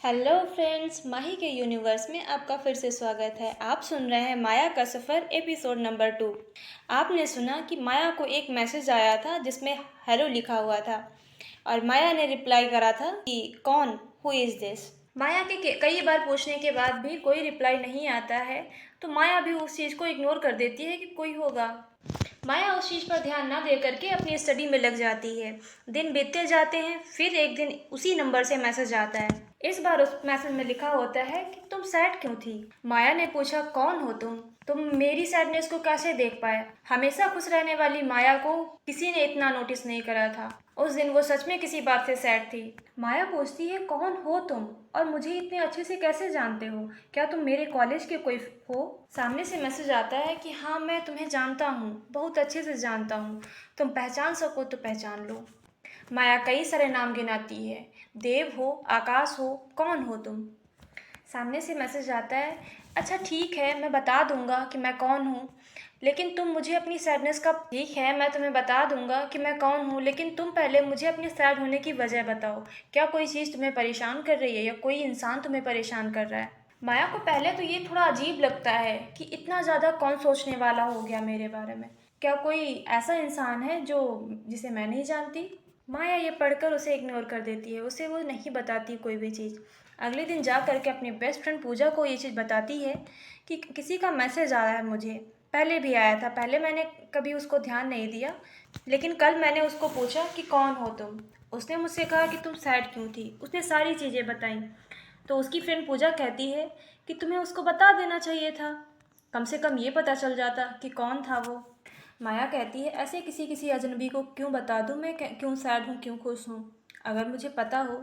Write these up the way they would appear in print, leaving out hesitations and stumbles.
Hello friends, माही के universe में आपका फिर से स्वागत है। आप सुन रहे हैं माया का सफ़र एपिसोड नंबर 2। आपने सुना कि माया को एक मैसेज आया था जिसमें हेलो लिखा हुआ था और माया ने रिप्लाई करा था कि कौन, हु इज़ दिस। माया के कई बार पूछने के बाद भी कोई रिप्लाई नहीं आता है, तो माया भी उस चीज़ को इग्नोर कर देती है कि कोई होगा। माया उस चीज़ पर ध्यान ना दे करके अपनी स्टडी में लग जाती है। दिन बीतते जाते हैं, फिर एक दिन उसी नंबर से मैसेज आता है। इस बार उस मैसेज में लिखा होता है कि तुम सैड क्यों थी। माया ने पूछा, कौन हो तुम मेरी सैडनेस को कैसे देख पाए। हमेशा खुश रहने वाली माया को किसी ने इतना नोटिस नहीं करा था। उस दिन वो सच में किसी बात से सैड थी। माया पूछती है, कौन हो तुम और मुझे इतने अच्छे से कैसे जानते हो। क्या तुम मेरे कॉलेज के कोई हो। सामने से मैसेज आता है कि हाँ, मैं तुम्हें जानता हूँ, बहुत अच्छे से जानता हूँ। तुम पहचान सको तो पहचान लो। माया कई सारे नाम गिनाती है। देव हो, आकाश हो, कौन हो तुम। सामने से मैसेज आता है, अच्छा ठीक है, मैं बता दूंगा कि मैं कौन हूँ, लेकिन तुम मुझे अपनी सैडनेस का ठीक है, मैं तुम्हें बता दूंगा कि मैं कौन हूँ, लेकिन तुम पहले मुझे अपने सैड होने की वजह बताओ। क्या कोई चीज़ तुम्हें परेशान कर रही है या कोई इंसान तुम्हें परेशान कर रहा है। माया को पहले तो ये थोड़ा अजीब लगता है कि इतना ज़्यादा कौन सोचने वाला हो गया मेरे बारे में। क्या कोई ऐसा इंसान है जिसे मैं नहीं जानती। माया ये पढ़कर उसे इग्नोर कर देती है, उसे वो नहीं बताती कोई भी चीज़। अगले दिन जा करके अपनी बेस्ट फ्रेंड पूजा को ये चीज़ बताती है कि किसी का मैसेज आया है मुझे। पहले भी आया था, पहले मैंने कभी उसको ध्यान नहीं दिया, लेकिन कल मैंने उसको पूछा कि कौन हो तुम। उसने मुझसे कहा कि तुम सैड क्यों थी। उसने सारी चीज़ें बताई। तो उसकी फ्रेंड पूजा कहती है कि तुम्हें उसको बता देना चाहिए था, कम से कम ये पता चल जाता कि कौन था वो। माया कहती है, ऐसे किसी किसी अजनबी को क्यों बता दूँ मैं, क्यों सैड हूँ, क्यों खुश हूँ। अगर मुझे पता हो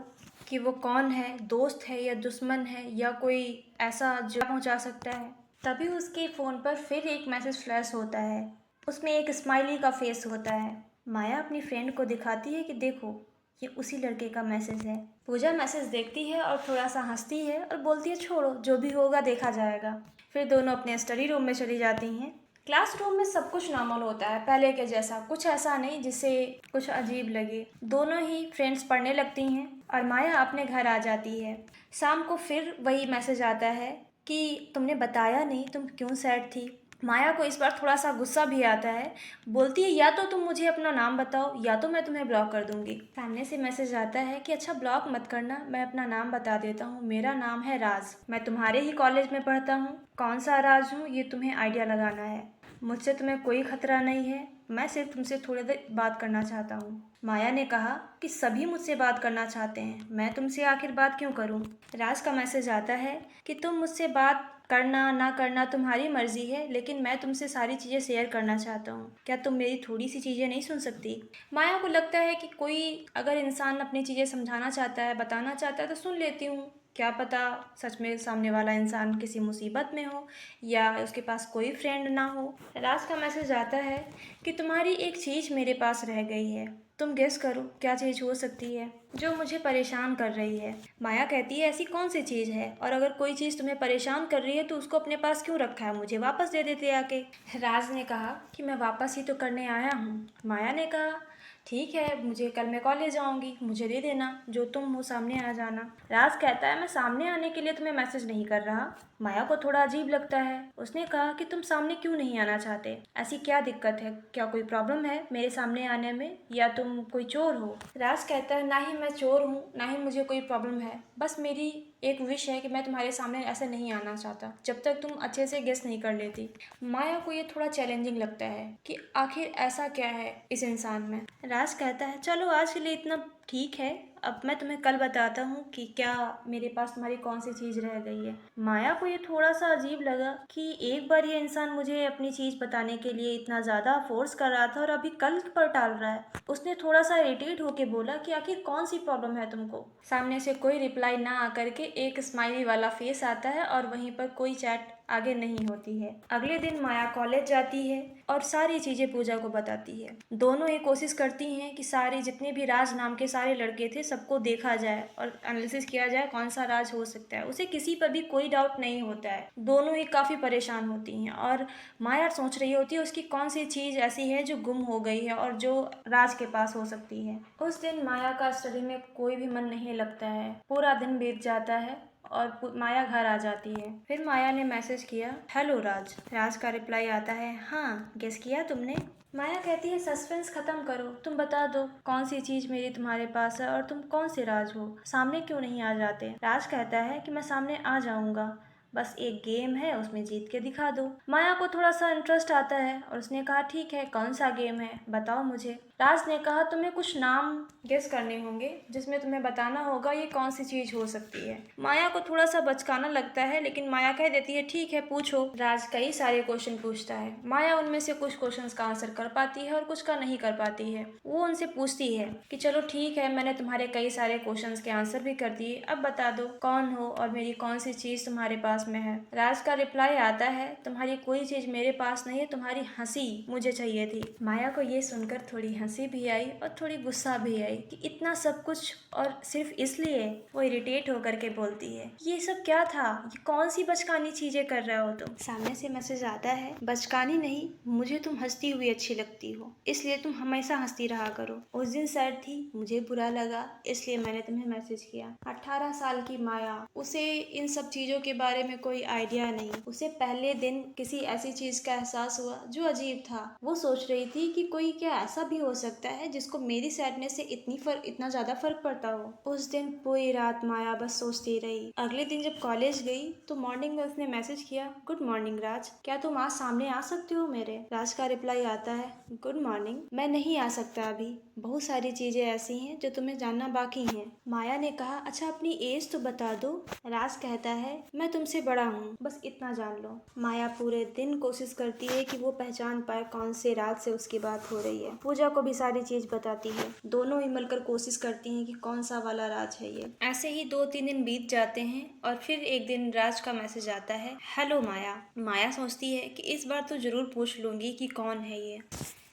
कि वो कौन है, दोस्त है या दुश्मन है या कोई ऐसा जो पहुँचा सकता है। तभी उसके फ़ोन पर फिर एक मैसेज फ्लैश होता है। उसमें एक स्माइली का फेस होता है। माया अपनी फ्रेंड को दिखाती है कि देखो, ये उसी लड़के का मैसेज है। पूजा मैसेज देखती है और थोड़ा सा हंसती है और बोलती है, छोड़ो, जो भी होगा देखा जाएगा। फिर दोनों अपने स्टडी रूम में चली जाती हैं। क्लासरूम में सब कुछ नॉर्मल होता है, पहले के जैसा, कुछ ऐसा नहीं जिससे कुछ अजीब लगे। दोनों ही फ्रेंड्स पढ़ने लगती हैं और माया अपने घर आ जाती है। शाम को फिर वही मैसेज आता है कि तुमने बताया नहीं तुम क्यों सैड थी। माया को इस बार थोड़ा सा गुस्सा भी आता है। बोलती है, या तो तुम मुझे अपना नाम बताओ या तो मैं तुम्हें ब्लॉक कर दूंगी। सामने से मैसेज आता है कि अच्छा ब्लॉक मत करना, मैं अपना नाम बता देता हूँ, मेरा नाम है राज, मैं तुम्हारे ही कॉलेज में पढ़ता हूँ। कौन सा राज हूँ ये तुम्हें आइडिया लगाना है। मुझसे तुम्हें कोई खतरा नहीं है, मैं सिर्फ तुमसे थोड़ी देर बात करना चाहता हूँ। माया ने कहा कि सभी मुझसे बात करना चाहते हैं, मैं तुमसे आखिर बात क्यों करूँ। राज का मैसेज आता है कि तुम मुझसे बात करना ना करना तुम्हारी मर्जी है, लेकिन मैं तुमसे सारी चीज़ें शेयर करना चाहता हूँ। क्या तुम मेरी थोड़ी सी चीज़ें नहीं सुन सकती। माया को लगता है कि कोई अगर इंसान अपनी चीज़ें समझाना चाहता है, बताना चाहता है तो सुन लेती हूँ। क्या पता सच में सामने वाला इंसान किसी मुसीबत में हो या उसके पास कोई फ्रेंड ना हो। राज का मैसेज आता है कि तुम्हारी एक चीज़ मेरे पास रह गई है, तुम गेस करो क्या चीज़ हो सकती है जो मुझे परेशान कर रही है। माया कहती है, ऐसी कौन सी चीज़ है, और अगर कोई चीज़ तुम्हें परेशान कर रही है तो उसको अपने पास क्यों रखा है, मुझे वापस दे देते आके। राज ने कहा कि मैं वापस ही तो करने आया हूँ। माया ने कहा, ठीक है, मुझे कल मैं कॉलेज आऊँगी, मुझे दे देना, जो तुम हो सामने आ जाना। राज कहता है, मैं सामने आने के लिए तुम्हें मैसेज नहीं कर रहा। माया को थोड़ा अजीब लगता है। उसने कहा कि तुम सामने क्यों नहीं आना चाहते, ऐसी क्या दिक्कत है, क्या कोई प्रॉब्लम है मेरे सामने आने में, या तुम कोई चोर हो। राज कहता है, ना ही मैं चोर हूँ ना ही मुझे कोई प्रॉब्लम है, बस मेरी एक विश है कि मैं तुम्हारे सामने ऐसे नहीं आना चाहता जब तक तुम अच्छे से गेस नहीं कर लेती। माया को ये थोड़ा चैलेंजिंग लगता है कि आखिर ऐसा क्या है इस इंसान में। राज कहता है, चलो आज के लिए इतना ठीक है, अब मैं तुम्हें कल बताता हूँ कि क्या मेरे पास तुम्हारी कौन सी चीज़ रह गई है। माया को ये थोड़ा सा अजीब लगा कि एक बार ये इंसान मुझे अपनी चीज़ बताने के लिए इतना ज़्यादा फोर्स कर रहा था और अभी कल पर टाल रहा है। उसने थोड़ा सा इरिटेट होके बोला कि आखिर कौन सी प्रॉब्लम है तुमको। सामने से कोई रिप्लाई ना आकर के एक स्माइली वाला फेस आता है और वहीं पर कोई चैट आगे नहीं होती है। अगले दिन माया कॉलेज जाती है और सारी चीजें पूजा को बताती है। दोनों ये कोशिश करती हैं कि सारे जितने भी राज नाम के सारे लड़के थे सबको देखा जाए और एनालिसिस किया जाए कौन सा राज हो सकता है। उसे किसी पर भी कोई डाउट नहीं होता है। दोनों ही काफी परेशान होती हैं और माया सोच रही होती है उसकी कौन सी चीज ऐसी है जो गुम हो गई है और जो राज के पास हो सकती है। उस दिन माया का स्टडी में कोई भी मन नहीं लगता है। पूरा दिन बीत जाता है और माया घर आ जाती है। फिर माया ने मैसेज किया, हेलो राज। राज का रिप्लाई आता है, हाँ गेस किया तुमने। माया कहती है, सस्पेंस खत्म करो, तुम बता दो कौन सी चीज मेरी तुम्हारे पास है और तुम कौन से राज हो, सामने क्यों नहीं आ जाते। राज कहता है कि मैं सामने आ जाऊंगा, बस एक गेम है उसमें जीत के दिखा दो। माया को थोड़ा सा इंटरेस्ट आता है और उसने कहा, ठीक है कौन सा गेम है बताओ मुझे। राज ने कहा, तुम्हें कुछ नाम गेस करने होंगे जिसमें तुम्हें बताना होगा ये कौन सी चीज हो सकती है। माया को थोड़ा सा बचकाना लगता है लेकिन माया कह देती है, ठीक है पूछो। राज कई सारे क्वेश्चन पूछता है। माया उनमें से कुछ क्वेश्चंस का आंसर कर पाती है और कुछ का नहीं कर पाती है। वो उनसे पूछती है कि चलो ठीक है, मैंने तुम्हारे कई सारे क्वेश्चंस के आंसर भी कर दिए, अब बता दो कौन हो और मेरी कौन सी चीज तुम्हारे पास में है। राज का रिप्लाई आता है, तुम्हारी कोई चीज मेरे पास नहीं है, तुम्हारी हंसी मुझे चाहिए थी। माया को ये सुनकर थोड़ी हंसी भी आई और थोड़ी गुस्सा भी आई कि इतना सब कुछ और सिर्फ इसलिए। वो इरिटेट होकर के बोलती है, ये सब क्या था, ये कौन सी बचकानी चीजें कर रहे हो तुम। सामने से मैसेज आता है, बचकानी नहीं, मुझे तुम हंसती हुई अच्छी लगती हो, इसलिए तुम हमेशा हंसती रहा करो। उस दिन सैड थी, मुझे बुरा लगा, इसलिए मैंने तुम्हें मैसेज किया। 18 साल की माया, उसे इन सब चीजों के बारे में कोई आइडिया नहीं। उसे पहले दिन किसी ऐसी चीज का एहसास हुआ जो अजीब था। वो सोच रही थी कि कोई क्या ऐसा भी हो सकता है जिसको मेरी सैडनेस से इतना ज्यादा फर्क पड़ता हो। उस दिन पूरी रात माया बस सोचती रही। अगले दिन जब कॉलेज गई तो मॉर्निंग में उसने मैसेज किया, गुड मॉर्निंग राज, क्या तुम आज सामने आ सकते हो मेरे। राज का रिप्लाई आता है, गुड मॉर्निंग, मैं नहीं आ सकता अभी, बहुत सारी चीजें ऐसी हैं जो तुम्हें जानना बाकी हैं। माया ने कहा, अच्छा अपनी एज तो बता दो। राज कहता है, मैं तुमसे बड़ा हूँ, बस इतना जान लो। माया पूरे दिन कोशिश करती है कि वो पहचान पाए कौन से राज से उसकी बात हो रही है। पूजा को भी सारी चीज बताती है। दोनों ही मिलकर कोशिश करती हैं कि कौन सा वाला राज है ये। ऐसे ही 2-3 दिन बीत जाते हैं और फिर एक दिन राज का मैसेज आता है, हेलो माया। माया सोचती है कि इस बार तो जरूर पूछ लूंगी कि कौन है ये।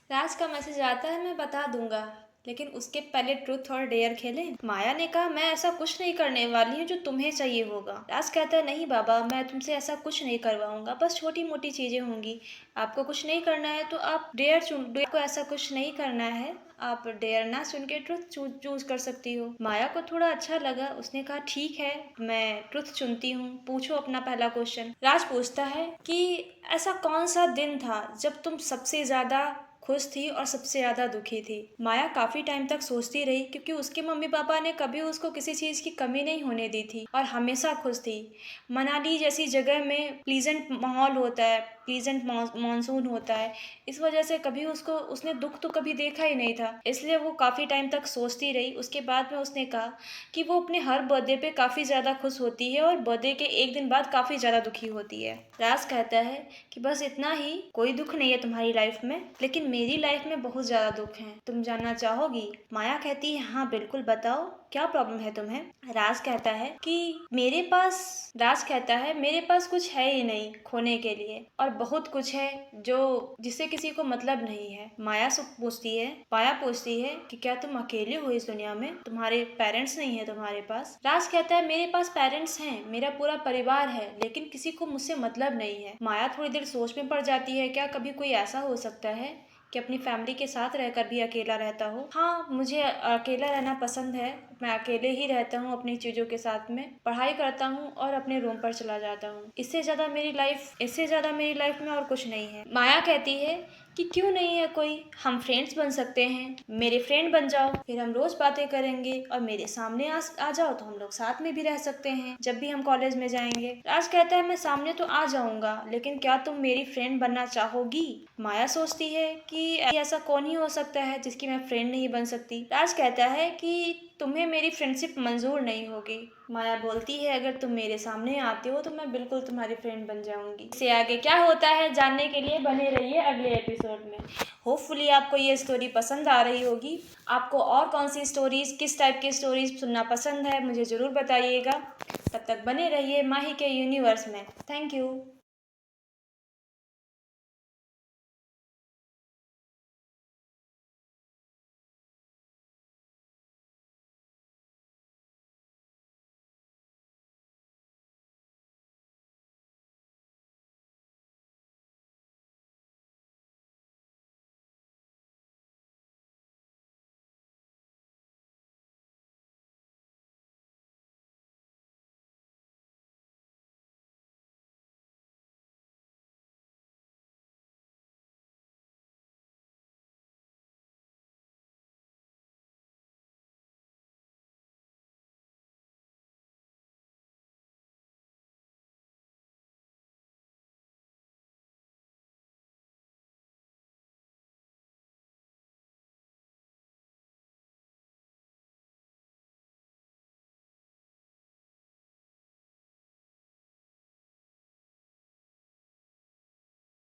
राज का मैसेज आता है, मैं बता दूंगा, लेकिन उसके पहले ट्रूथ और डेयर खेलें। माया ने कहा, मैं ऐसा कुछ नहीं करने वाली हूँ जो तुम्हें चाहिए होगा। राज कहता है, नहीं बाबा, मैं तुमसे ऐसा कुछ नहीं करवाऊंगा, बस छोटी मोटी चीजें होंगी, आपको कुछ नहीं करना है तो आप डेयर चुन, को ऐसा कुछ नहीं करना है, आप डेयर ना चुन के ट्रुथ चूज कर सकती हो। माया को थोड़ा अच्छा लगा, उसने कहा, ठीक है मैं ट्रुथ चुनती हूँ, पूछो अपना पहला क्वेश्चन। राज पूछता है कि ऐसा कौन सा दिन था जब तुम सबसे ज्यादा खुश थी और सबसे ज्यादा दुखी थी। माया काफी टाइम तक सोचती रही क्योंकि उसके मम्मी पापा ने कभी उसको किसी चीज की कमी नहीं होने दी थी और हमेशा खुश थी। मनाली जैसी जगह में प्लीजेंट माहौल होता है, प्लीजेंट मानसून होता है, इस वजह से कभी उसने दुख तो कभी देखा ही नहीं था, इसलिए वो काफी टाइम तक सोचती रही। उसके बाद में उसने कहा कि वो अपने हर बर्थडे पे काफी ज्यादा खुश होती है और बर्थडे के एक दिन बाद काफी ज्यादा दुखी होती है। राज कहता है कि बस इतना ही, कोई दुख नहीं है तुम्हारी लाइफ में, लेकिन मेरी लाइफ में बहुत ज्यादा दुख है, तुम जानना चाहोगी। माया कहती है, हाँ बिल्कुल बताओ, क्या प्रॉब्लम है तुम्हें। राज कहता है मेरे पास कुछ है ही नहीं खोने के लिए और बहुत कुछ है जो जिससे किसी को मतलब नहीं है। माया पूछती है कि क्या तुम अकेले हो इस दुनिया में, तुम्हारे पेरेंट्स नहीं है तुम्हारे पास। राज कहता है, मेरे पास पेरेंट्स हैं, मेरा पूरा परिवार है, लेकिन किसी को मुझसे मतलब नहीं है। माया थोड़ी देर सोच में पड़ जाती है, क्या कभी कोई ऐसा हो सकता है कि अपनी फैमिली के साथ रहकर भी अकेला रहता हो। हाँ, मुझे अकेला रहना पसंद है, मैं अकेले ही रहता हूँ अपनी चीजों के साथ में, पढ़ाई करता हूँ और अपने रूम पर चला जाता हूँ, इससे ज्यादा मेरी लाइफ में और कुछ नहीं है। माया कहती है कि क्यों नहीं है कोई, हम फ्रेंड्स बन सकते हैं, मेरे फ्रेंड बन जाओ, फिर हम रोज बातें करेंगे और मेरे सामने आ जाओ तो हम लोग साथ में भी रह सकते हैं जब भी हम कॉलेज में जाएंगे। राज कहता है, मैं सामने तो आ जाऊंगा, लेकिन क्या तुम मेरी फ्रेंड बनना चाहोगी। माया सोचती है कि ऐसा कौन ही हो सकता है जिसकी मैं फ्रेंड नहीं बन सकती। राज कहता है कि तुम्हें मेरी फ्रेंडशिप मंजूर नहीं होगी। माया बोलती है, अगर तुम मेरे सामने आते हो तो मैं बिल्कुल तुम्हारी फ्रेंड बन जाऊंगी। इससे आगे क्या होता है जानने के लिए बने रहिए अगले एपिसोड में। होपफुली आपको ये स्टोरी पसंद आ रही होगी। आपको और कौन सी स्टोरीज, किस टाइप की स्टोरीज सुनना पसंद है मुझे जरूर बताइएगा। तब तक बने रहिए माही के यूनिवर्स में। Thank you.